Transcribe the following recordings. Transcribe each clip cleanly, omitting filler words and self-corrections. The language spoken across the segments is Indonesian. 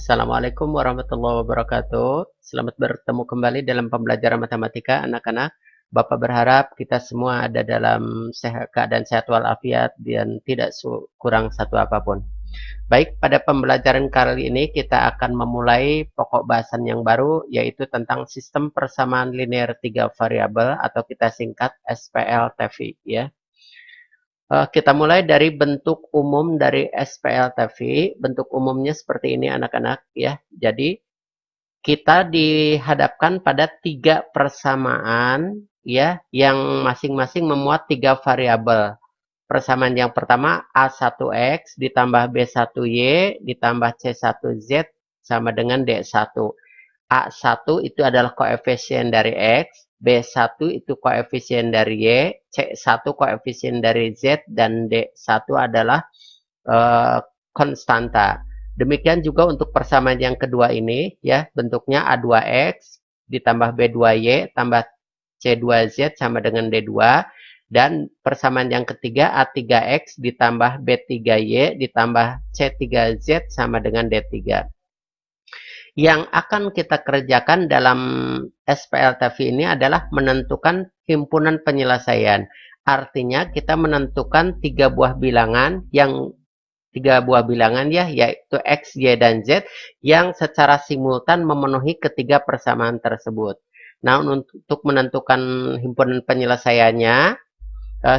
Assalamualaikum warahmatullahi wabarakatuh. Selamat bertemu kembali dalam pembelajaran matematika, anak-anak. Bapak berharap kita semua ada dalam keadaan sehat walafiat dan tidak kurang satu apapun. Baik, pada pembelajaran kali ini kita akan memulai pokok bahasan yang baru, yaitu tentang sistem persamaan linear tiga variabel atau kita singkat SPLTV, ya. Kita mulai dari bentuk umum dari SPLTV. Bentuk umumnya seperti ini anak-anak, ya. Jadi kita dihadapkan pada tiga persamaan, ya, yang masing-masing memuat tiga variabel. Persamaan yang pertama A1X ditambah B1Y ditambah C1Z sama dengan D1. A1 itu adalah koefisien dari X, B1 itu koefisien dari Y, C1 koefisien dari Z, dan D1 adalah konstanta. Demikian juga untuk persamaan yang kedua ini, ya, bentuknya A2X ditambah B2Y tambah C2Z sama dengan D2. Dan persamaan yang ketiga A3X ditambah B3Y ditambah C3Z sama dengan D3. Yang akan kita kerjakan dalam SPLTV ini adalah menentukan himpunan penyelesaian. Artinya kita menentukan tiga buah bilangan ya, yaitu X, Y, dan Z yang secara simultan memenuhi ketiga persamaan tersebut. Nah, untuk menentukan himpunan penyelesaiannya,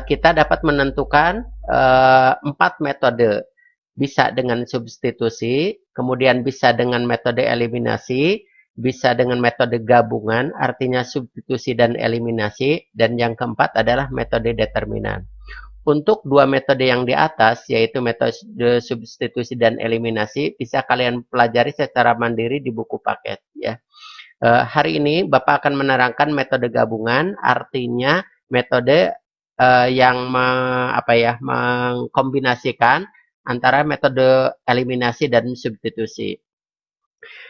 kita dapat menentukan 4 metode. Bisa dengan substitusi, kemudian bisa dengan metode eliminasi, bisa dengan metode gabungan, artinya substitusi dan eliminasi, dan yang keempat adalah metode determinan. Untuk dua metode yang di atas, yaitu metode substitusi dan eliminasi, bisa kalian pelajari secara mandiri di buku paket, ya. Hari ini Bapak akan menerangkan metode gabungan, artinya metode yang mengkombinasikan antara metode eliminasi dan substitusi.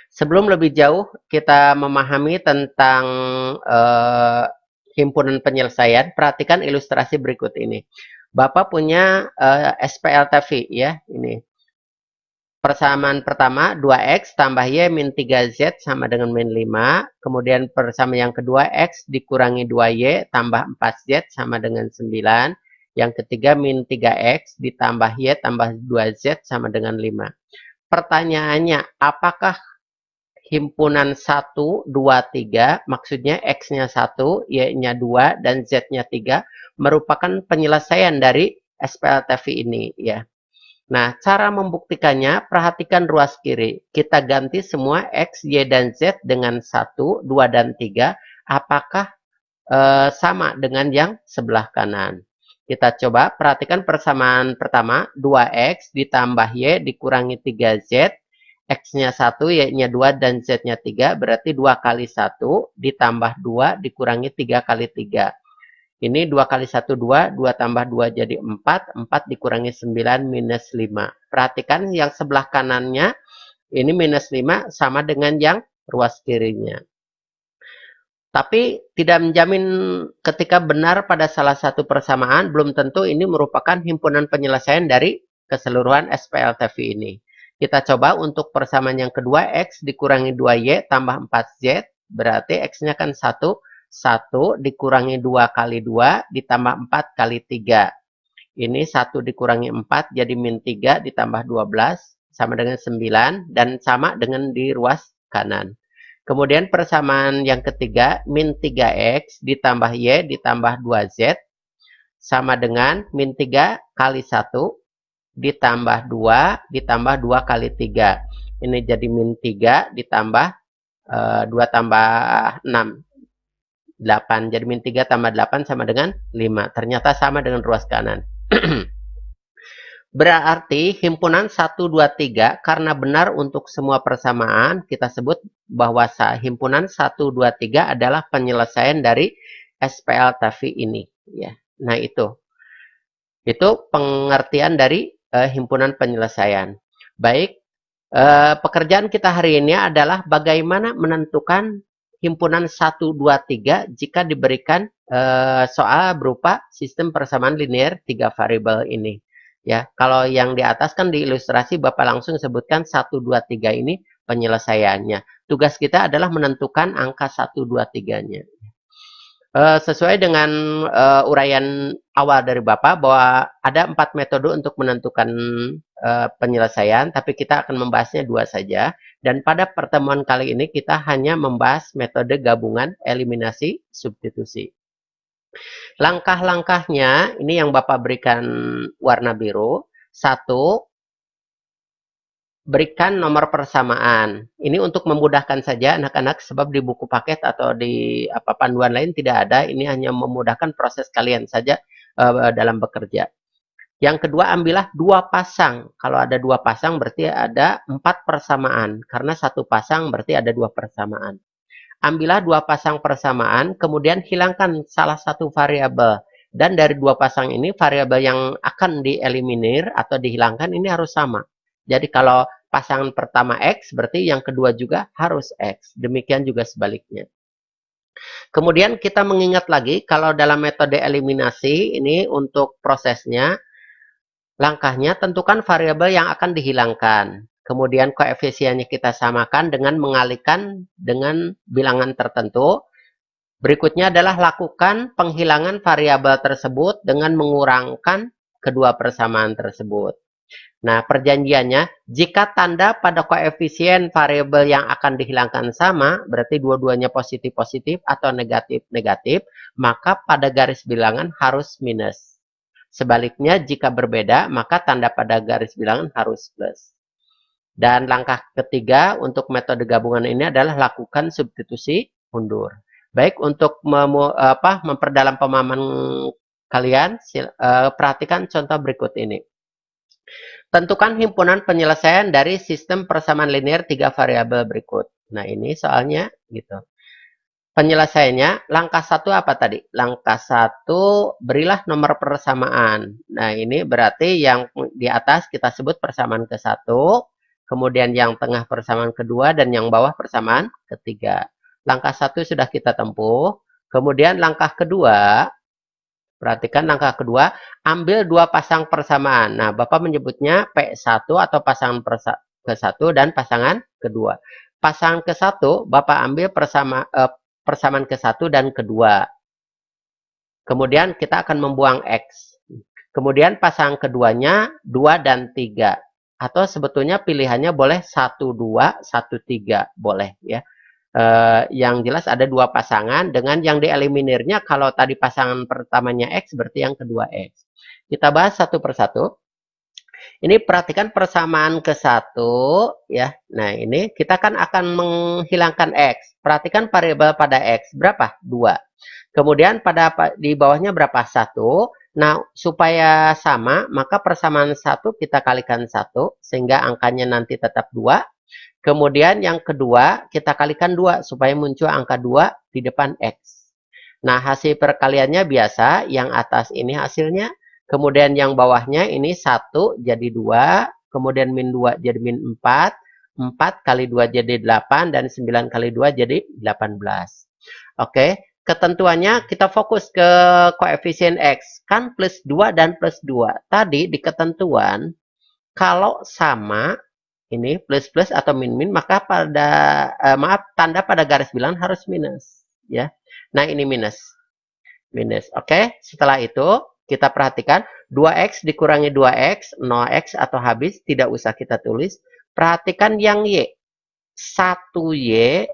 Sebelum lebih jauh kita memahami tentang himpunan penyelesaian, perhatikan ilustrasi berikut ini. Bapak punya SPLTV, ya, ini. Persamaan pertama 2X tambah Y min 3Z sama dengan min 5. Kemudian persamaan yang kedua X dikurangi 2Y tambah 4Z sama dengan 9. Yang ketiga min 3X ditambah Y tambah 2Z sama dengan 5. Pertanyaannya, apakah himpunan 1, 2, 3, maksudnya X-nya 1, Y-nya 2, dan Z-nya 3, merupakan penyelesaian dari SPLTV ini, ya. Nah, cara membuktikannya, perhatikan ruas kiri. Kita ganti semua X, Y, dan Z dengan 1, 2, dan 3. Apakah sama dengan yang sebelah kanan? Kita coba perhatikan persamaan pertama, 2X ditambah Y dikurangi 3Z. X-nya 1, Y-nya 2, dan Z-nya 3. Berarti 2 kali 1 ditambah 2 dikurangi 3 kali 3. Ini 2 kali 1, 2. 2 tambah 2 jadi 4. 4 dikurangi 9 minus 5. Perhatikan yang sebelah kanannya, ini minus 5 sama dengan yang ruas kirinya. Tapi tidak menjamin ketika benar pada salah satu persamaan, belum tentu ini merupakan himpunan penyelesaian dari keseluruhan SPLTV ini. Kita coba untuk persamaan yang kedua, X dikurangi 2Y tambah 4Z, berarti X-nya kan 1. 1 dikurangi 2 kali 2 ditambah 4 kali 3. Ini 1 dikurangi 4 jadi min 3 ditambah 12 sama dengan 9 dan sama dengan di ruas kanan. Kemudian persamaan yang ketiga, min 3X ditambah Y ditambah 2Z sama dengan min 3 kali 1 ditambah 2 ditambah 2 kali 3. Ini jadi min 3 ditambah 2 tambah 6. 8. Jadi min 3 tambah 8 sama dengan 5. Ternyata sama dengan ruas kanan. Berarti himpunan 1, 2, 3 karena benar untuk semua persamaan, kita sebut bahwa himpunan 1, 2, 3 adalah penyelesaian dari SPLTV ini, ya. Nah, itu pengertian dari himpunan penyelesaian. Baik, pekerjaan kita hari ini adalah bagaimana menentukan himpunan 1, 2, 3 jika diberikan soal berupa sistem persamaan linear 3 variabel ini. Ya, kalau yang di atas kan di ilustrasi Bapak langsung sebutkan 1, 2, 3 ini penyelesaiannya. Tugas kita adalah menentukan angka 1, 2, 3-nya. Sesuai dengan uraian awal dari Bapak bahwa ada 4 metode untuk menentukan penyelesaian, tapi kita akan membahasnya 2 saja. Dan pada pertemuan kali ini kita hanya membahas metode gabungan, eliminasi, substitusi. Langkah-langkahnya ini yang Bapak berikan warna biru. 1, berikan nomor persamaan. Ini untuk memudahkan saja anak-anak, sebab di buku paket atau di panduan lain tidak ada. Ini hanya memudahkan proses kalian saja dalam bekerja. Yang kedua, ambillah 2 pasang. Kalau ada 2 pasang berarti ada 4 persamaan. Karena 1 pasang berarti ada 2 persamaan. Ambillah 2 pasang persamaan, kemudian hilangkan salah satu variabel. Dan dari 2 pasang ini, variabel yang akan dieliminir atau dihilangkan ini harus sama. Jadi kalau pasangan pertama X, berarti yang kedua juga harus X. Demikian juga sebaliknya. Kemudian kita mengingat lagi, kalau dalam metode eliminasi, ini untuk prosesnya, langkahnya tentukan variabel yang akan dihilangkan. Kemudian koefisiennya kita samakan dengan mengalihkan dengan bilangan tertentu. Berikutnya adalah lakukan penghilangan variabel tersebut dengan mengurangkan kedua persamaan tersebut. Nah, perjanjiannya, jika tanda pada koefisien variabel yang akan dihilangkan sama, berarti dua-duanya positif-positif atau negatif-negatif, maka pada garis bilangan harus minus. Sebaliknya, jika berbeda, maka tanda pada garis bilangan harus plus. Dan langkah ketiga untuk metode gabungan ini adalah lakukan substitusi mundur. Baik, untuk memperdalam pemahaman kalian, perhatikan contoh berikut ini. Tentukan himpunan penyelesaian dari sistem persamaan linear 3 variabel berikut. Nah, ini soalnya gitu. Penyelesaiannya, langkah 1 apa tadi? Langkah 1, berilah nomor persamaan. Nah, ini berarti yang di atas kita sebut persamaan ke-1, kemudian yang tengah persamaan kedua, dan yang bawah persamaan ketiga. Langkah 1 sudah kita tempuh. Kemudian langkah kedua, perhatikan langkah kedua, ambil 2 pasang persamaan. Nah, Bapak menyebutnya P1 atau pasangan ke-1 dan pasangan kedua. Pasangan ke-1, Bapak ambil persamaan ke-1 dan kedua. Kemudian kita akan membuang X. Kemudian pasangan keduanya 2 dan 3. Atau sebetulnya pilihannya boleh 1, 2, 1, 3. Boleh ya. Yang jelas ada 2 pasangan dengan yang dieliminirnya. Kalau tadi pasangan pertamanya X berarti yang kedua X. Kita bahas satu persatu. Ini perhatikan persamaan ke-1 ya. Nah, ini kita kan akan menghilangkan X. Perhatikan variabel pada X berapa? 2. Kemudian di bawahnya berapa? 1. Nah, supaya sama, maka persamaan 1 kita kalikan 1 sehingga angkanya nanti tetap 2. Kemudian yang kedua, kita kalikan 2 supaya muncul angka 2 di depan X. Nah, hasil perkaliannya biasa, yang atas ini hasilnya. Kemudian yang bawahnya ini 1 jadi 2, kemudian min 2 jadi min 4, 4 kali 2 jadi 8, dan 9 kali 2 jadi 18. Oke, ketentuannya kita fokus ke koefisien X. Kan plus 2 dan plus 2. Tadi di ketentuan, kalau sama, ini plus-plus atau min-min, maka tanda pada garis bilangan harus minus ya. Nah, ini minus. Oke, setelah itu kita perhatikan 2x dikurangi 2x, 0x atau habis, tidak usah kita tulis. Perhatikan yang y. 1y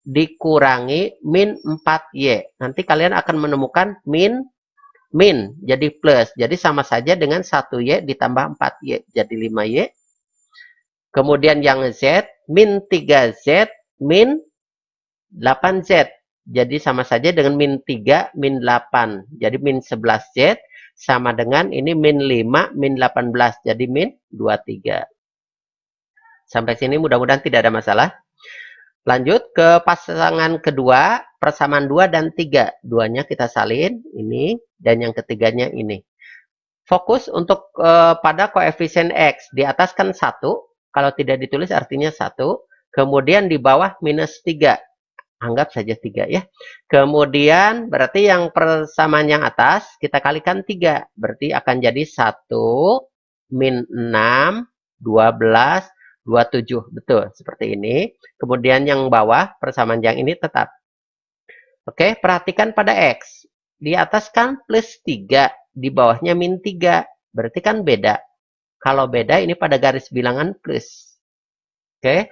dikurangi min 4y. Nanti kalian akan menemukan min jadi plus. Jadi sama saja dengan 1y ditambah 4y jadi 5y. Kemudian yang Z, min 3Z, min 8Z. Jadi sama saja dengan min 3, min 8. Jadi min 11Z sama dengan ini min 5, min 18. Jadi min 23. Sampai sini mudah-mudahan tidak ada masalah. Lanjut ke pasangan kedua, persamaan 2 dan 3. Duanya kita salin, ini, dan yang ketiganya ini. Fokus untuk pada koefisien X. Di atas kan 1. Kalau tidak ditulis artinya 1. Kemudian di bawah minus 3. Anggap saja 3 ya. Kemudian berarti yang persamaan yang atas kita kalikan 3. Berarti akan jadi 1, min 6, 12, 27. Betul, seperti ini. Kemudian yang bawah, persamaan yang ini tetap. Oke, perhatikan pada X. Di atas kan plus 3, di bawahnya min 3. Berarti kan beda. Kalau beda, ini pada garis bilangan plus. Oke.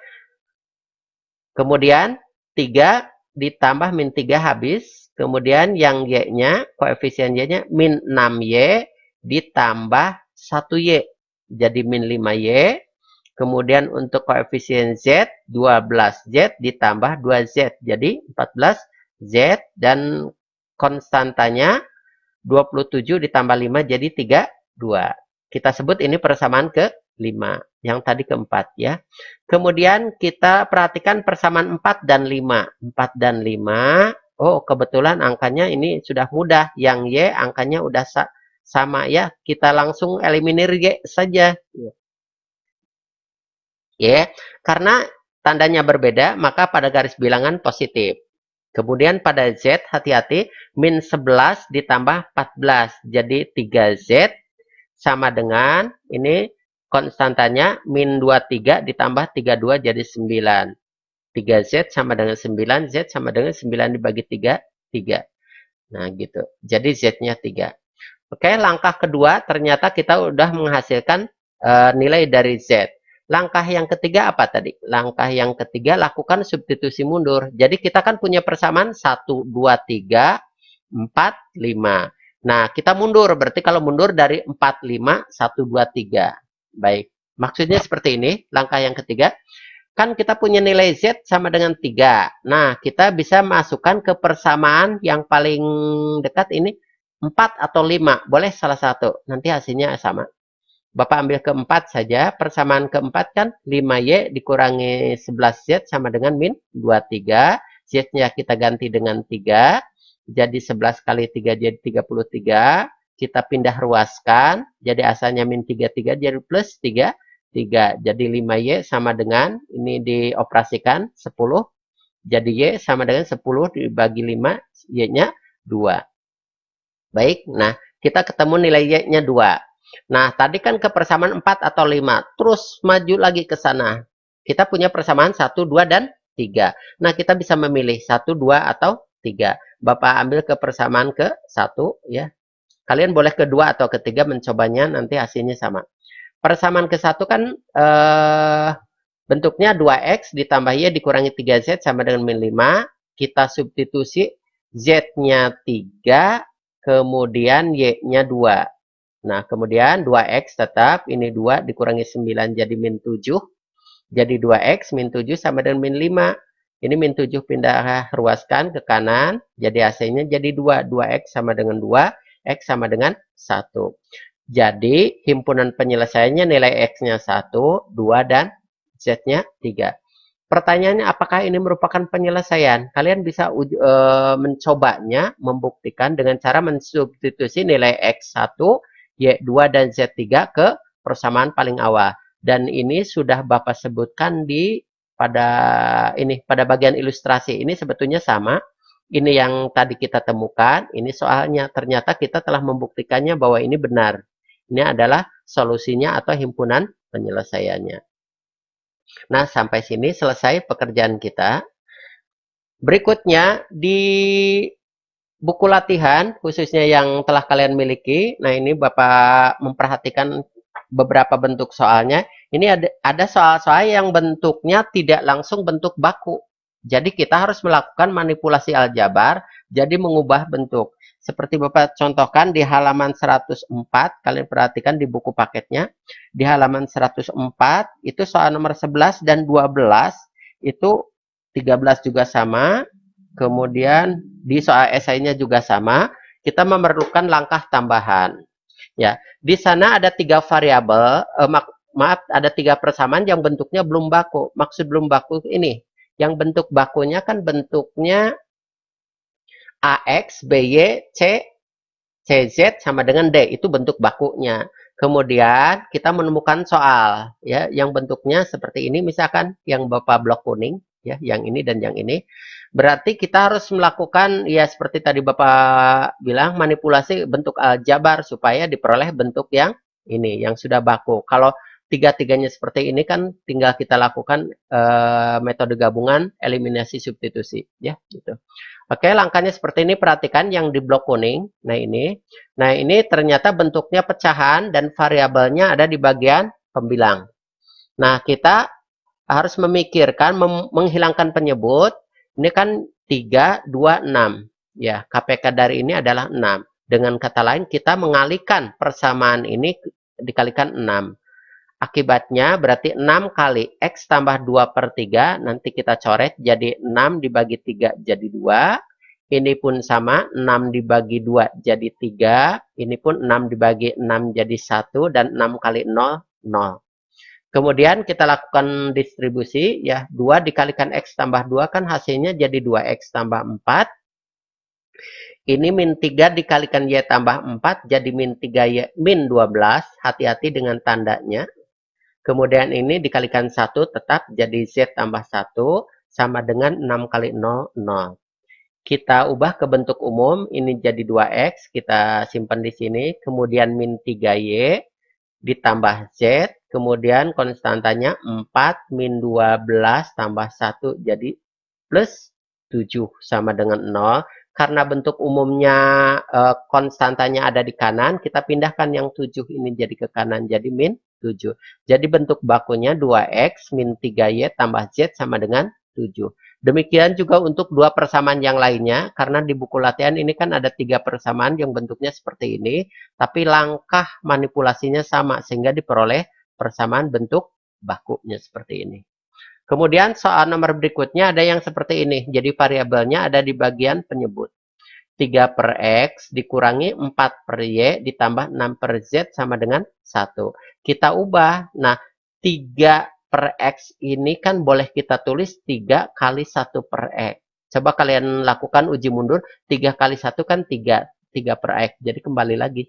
Kemudian 3 ditambah min 3 habis. Kemudian yang Y-nya, koefisien Y-nya min 6Y ditambah 1Y. Jadi min 5Y. Kemudian untuk koefisien Z, 12Z ditambah 2Z. Jadi 14Z dan konstantanya 27 ditambah 5 jadi 32. Kita sebut ini persamaan ke-5. Yang tadi ke-4 ya. Kemudian kita perhatikan persamaan 4 dan 5. 4 dan 5. Oh, kebetulan angkanya ini sudah mudah. Yang Y angkanya udah sama ya. Kita langsung eliminir Y saja. Ya, karena tandanya berbeda, maka pada garis bilangan positif. Kemudian pada Z, hati-hati, min 11 ditambah 14. Jadi 3Z sama dengan, ini konstantanya, min 23 ditambah 32 jadi 9. 3Z sama dengan 9, Z sama dengan 9 dibagi 3, 3. Nah, gitu. Jadi Z-nya 3. Oke, langkah kedua, ternyata kita udah menghasilkan nilai dari Z. Langkah yang ketiga apa tadi? Langkah yang ketiga, lakukan substitusi mundur. Jadi kita kan punya persamaan 1, 2, 3, 4, 5. Nah, kita mundur. Berarti kalau mundur dari 4, 5, 1, 2, 3. Baik. Maksudnya seperti ini, langkah yang ketiga. Kan kita punya nilai Z sama dengan 3. Nah, kita bisa masukkan ke persamaan yang paling dekat ini 4 atau 5. Boleh salah satu. Nanti hasilnya sama. Bapak ambil keempat saja. Persamaan keempat kan 5Y dikurangi 11Z sama dengan min 23. Z-nya kita ganti dengan 3. Jadi 11 kali 3 jadi 33. Kita pindah ruaskan. Jadi asalnya min 33 jadi plus 3. 3. Jadi 5Y sama dengan, ini dioperasikan 10. Jadi Y sama dengan 10 dibagi 5. Y-nya 2. Baik, nah kita ketemu nilai Y-nya 2. Nah, tadi kan ke persamaan 4 atau 5. Terus maju lagi ke sana. Kita punya persamaan 1, 2, dan 3. Nah, kita bisa memilih 1, 2, atau 3. Bapak ambil ke persamaan ke 1. Ya. Kalian boleh ke 2 atau ke 3 mencobanya. Nanti hasilnya sama. Persamaan ke 1 kan bentuknya 2X ditambah Y dikurangi 3Z sama dengan min 5. Kita substitusi Z-nya 3. Kemudian Y-nya 2. Nah, kemudian 2X tetap, ini 2 dikurangi 9 jadi min 7. Jadi 2X min 7 sama dengan min 5. Ini min 7 pindah ruaskan ke kanan, jadi hasilnya jadi 2. 2X sama dengan 2, X sama dengan 1. Jadi, himpunan penyelesaiannya nilai X-nya 1, 2, dan Z-nya 3. Pertanyaannya, apakah ini merupakan penyelesaian? Kalian bisa mencobanya, membuktikan dengan cara mensubstitusi nilai X1, Y2 dan Z3 ke persamaan paling awal. Dan ini sudah Bapak sebutkan pada bagian ilustrasi. Ini sebetulnya sama. Ini yang tadi kita temukan. Ini soalnya ternyata kita telah membuktikannya bahwa ini benar. Ini adalah solusinya atau himpunan penyelesaiannya. Nah, sampai sini selesai pekerjaan kita. Berikutnya di buku latihan, khususnya yang telah kalian miliki. Nah, ini Bapak memperhatikan beberapa bentuk soalnya. Ini ada soal-soal yang bentuknya tidak langsung bentuk baku. Jadi, kita harus melakukan manipulasi aljabar, jadi mengubah bentuk. Seperti Bapak contohkan di halaman 104, kalian perhatikan di buku paketnya. Di halaman 104, itu soal nomor 11 dan 12, itu 13 juga sama. Kemudian di soal esainya juga sama, kita memerlukan langkah tambahan. Ya, di sana ada 3 variabel, maaf, ada 3 persamaan yang bentuknya belum baku. Maksud belum baku ini, yang bentuk bakunya kan bentuknya AX, BY, CZ sama dengan D, itu bentuk bakunya. Kemudian kita menemukan soal ya yang bentuknya seperti ini, misalkan yang Bapak blok kuning ya, yang ini dan yang ini. Berarti kita harus melakukan ya seperti tadi Bapak bilang, manipulasi bentuk aljabar supaya diperoleh bentuk yang ini yang sudah baku. Kalau tiga-tiganya seperti ini kan tinggal kita lakukan metode gabungan eliminasi substitusi ya gitu. Oke, langkahnya seperti ini, perhatikan yang di blok kuning. Nah ini ternyata bentuknya pecahan dan variabelnya ada di bagian pembilang. Nah, kita harus memikirkan menghilangkan penyebut. Ini kan 3, 2, 6. Ya, KPK dari ini adalah 6. Dengan kata lain, kita mengalihkan persamaan ini dikalikan 6. Akibatnya berarti 6 kali X tambah 2/3. Nanti kita coret jadi 6 dibagi 3 jadi 2. Ini pun sama, 6 dibagi 2 jadi 3. Ini pun 6 dibagi 6 jadi 1. Dan 6 kali 0, 0. Kemudian kita lakukan distribusi. Ya, 2 dikalikan X tambah 2 kan hasilnya jadi 2X tambah 4. Ini min 3 dikalikan Y tambah 4 jadi min 3Y min 12. Hati-hati dengan tandanya. Kemudian ini dikalikan 1 tetap jadi Z tambah 1 sama dengan 6 kali 0, 0. Kita ubah ke bentuk umum, ini jadi 2X, kita simpan di sini. Kemudian min 3Y ditambah Z, kemudian konstantanya 4 min 12 tambah 1 jadi plus 7 sama dengan 0. Karena bentuk umumnya konstantanya ada di kanan, kita pindahkan yang 7 ini jadi ke kanan, jadi min 7. Jadi bentuk bakunya 2X min 3Y tambah Z sama dengan 7. Demikian juga untuk dua persamaan yang lainnya, karena di buku latihan ini kan ada 3 persamaan yang bentuknya seperti ini, tapi langkah manipulasinya sama, sehingga diperoleh persamaan bentuk bakunya seperti ini. Kemudian soal nomor berikutnya ada yang seperti ini, jadi variabelnya ada di bagian penyebut. 3/X dikurangi 4/Y ditambah 6/Z sama dengan 1. Kita ubah. Nah, 3/X ini kan boleh kita tulis 3 kali 1/X. Coba kalian lakukan uji mundur. 3 kali 1 kan 3. 3/X. Jadi kembali lagi.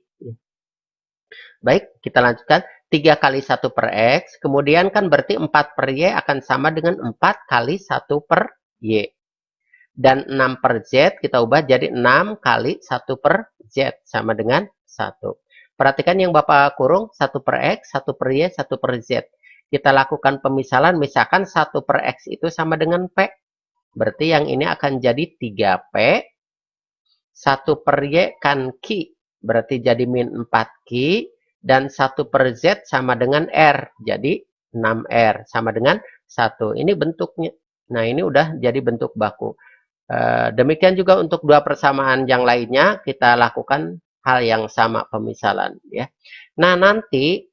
Baik, kita lanjutkan. 3 kali 1/X. Kemudian kan berarti 4/Y akan sama dengan 4 kali 1/Y. Dan 6/Z kita ubah jadi 6 kali 1/Z sama dengan 1. Perhatikan yang Bapak kurung, 1/X, 1/Y, 1/Z. Kita lakukan pemisalan, misalkan 1/X itu sama dengan P. Berarti yang ini akan jadi 3P. 1/Y kan Q, berarti jadi min 4Q. Dan 1/Z sama dengan R, jadi 6R sama dengan 1. Ini bentuknya. Nah, ini udah jadi bentuk baku. Demikian juga untuk dua persamaan yang lainnya, kita lakukan hal yang sama, pemisalan ya. Nah, nanti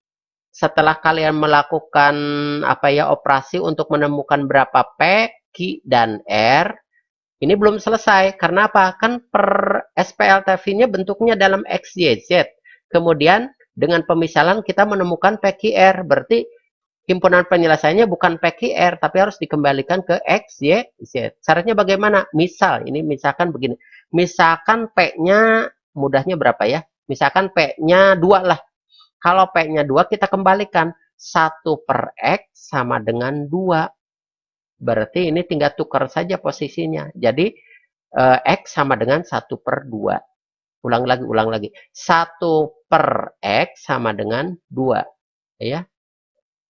setelah kalian melakukan operasi untuk menemukan berapa P, Q, dan R, ini belum selesai. Karena apa? Kan per SPLTV-nya bentuknya dalam X, Y, Z. Kemudian dengan pemisalan kita menemukan P, Q, R. Berarti himpunan penyelesaiannya bukan PQR, tapi harus dikembalikan ke X, Y, Z. Syaratnya bagaimana? Misal, ini misalkan begini. Misalkan P-nya, mudahnya berapa ya? Misalkan P-nya 2 lah. Kalau P-nya 2, kita kembalikan. 1/X sama dengan 2. Berarti ini tinggal tukar saja posisinya. Jadi, X sama dengan 1/2. Ulang lagi. 1/X sama dengan 2. Ya.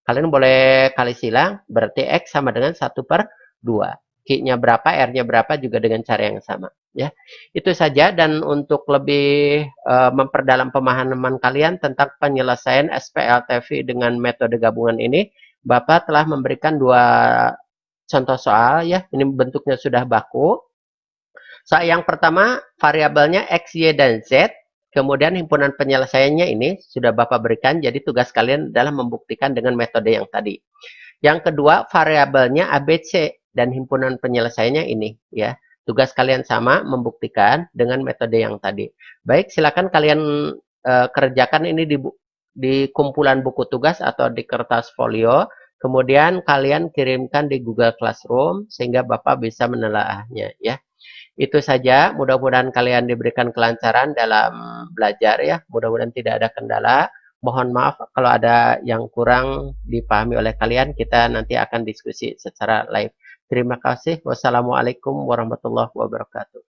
Kalian boleh kali silang, berarti X sama dengan 1/2. Q-nya berapa, R-nya berapa juga dengan cara yang sama. Ya, itu saja. Dan untuk lebih memperdalam pemahaman kalian tentang penyelesaian SPLTV dengan metode gabungan ini, Bapak telah memberikan 2 contoh soal. Ya, ini bentuknya sudah baku. Soal yang pertama, variabelnya X, Y, dan Z. Kemudian himpunan penyelesaiannya ini sudah Bapak berikan, jadi tugas kalian adalah membuktikan dengan metode yang tadi. Yang kedua, variabelnya ABC dan himpunan penyelesaiannya ini ya. Tugas kalian sama, membuktikan dengan metode yang tadi. Baik, silakan kalian kerjakan ini di kumpulan buku tugas atau di kertas folio. Kemudian kalian kirimkan di Google Classroom sehingga Bapak bisa menelaahnya ya. Itu saja, mudah-mudahan kalian diberikan kelancaran dalam belajar ya. Mudah-mudahan tidak ada kendala. Mohon maaf kalau ada yang kurang dipahami oleh kalian. Kita nanti akan diskusi secara live. Terima kasih. Wassalamualaikum warahmatullahi wabarakatuh.